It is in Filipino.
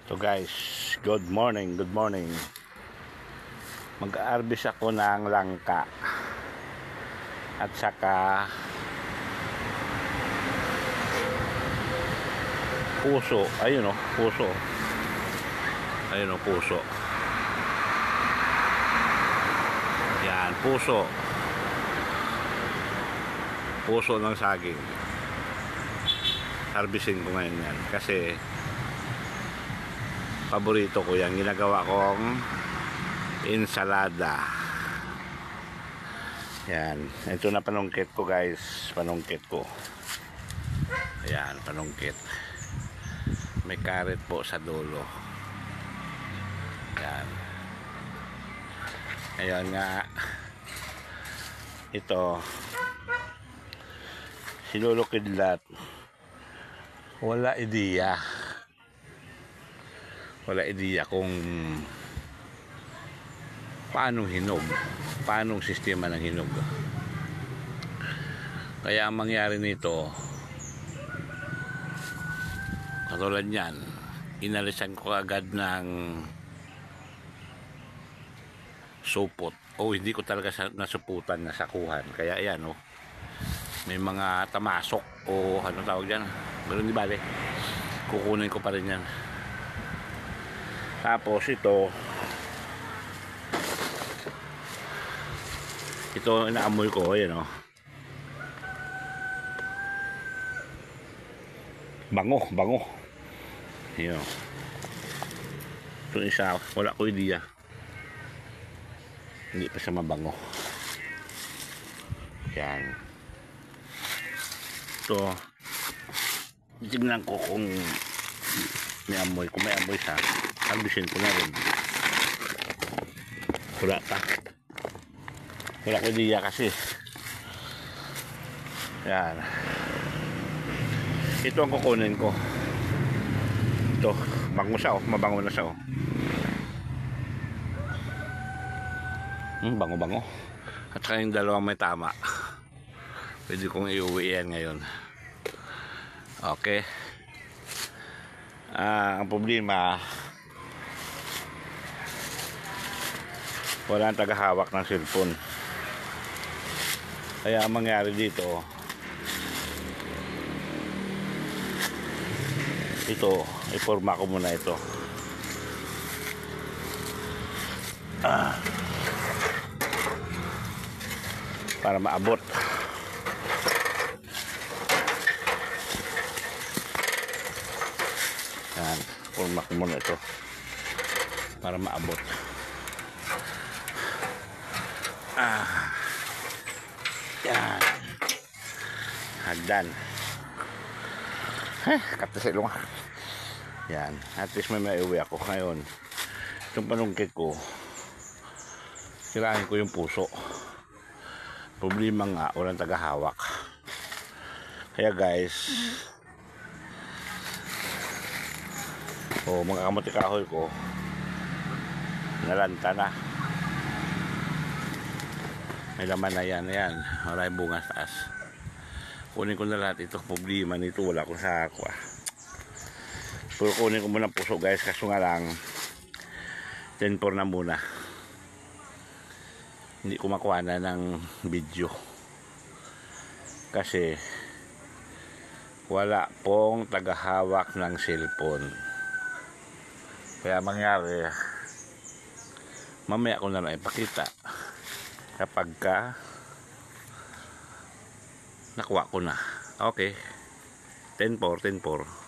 So guys, good morning, good morning. Mag-harvest ako ng langka at saka puso. Ayun o, puso. Ayun o, puso. Yan, puso. Puso ng saging. Harvesting ko ngayon yan kasi paborito ko yan. Ginagawa kong ensalada. Yan. Ito na panungkit ko guys. Panungkit ko. Ayan, panungkit. May carrot po sa dulo. Yan. Ayan nga. Ito. Sinulukidlat. Wala ideya. Wala ideya kung paano hinog, paano sistema ng hinog. Kaya ang mangyari nito, katulad yan, inalisan ko agad ng supot. Hindi ko talaga nasuputan na sakuhan. Kaya ayan may mga tamasok o ano tawag dyan. Pero hindi bale, kukunin ko pa rin yan. Tapos ito inaamoy ko, ayan bango yun. Ito isa, wala ko idea, hindi pa siya mabango. Yan, ito tignan ko kung may amoy. Kung may amoy siya, harvestin ko na rin. Wala ko idea kasi. Yan, ito ang kukunin ko. Ito, bango siya mabango na siya bango at saka yung dalawang may tama, pwede kong iuwi yan ngayon. Okay. Ang problema, wala ang tagahawak ng cellphone. Kaya ang mangyari dito, ito, iporma ko muna ito. Para maabot. Yan, iporma ko muna ito para maabot. Yan, hagdan. Katasilong. Yan, at least may maiuwi ako ngayon. Itong panungkit ko, sirahin ko yung puso. Problema nga, walang tagahawak. Kaya guys, mga kamote kahoy ko nalanta na. May laman na yan. Maraming bunga sa taas. Kunin ko na lahat. Ito problema nito, wala akong sako. Pero kunin ko muna puso guys, kaso nga lang 10-4 na muna. Hindi ko makuha na ng video kasi wala pong tagahawak ng cellphone. Kaya mangyari, mamaya ko na lang ipakita kapag nakuha ko na. Okay, 10-4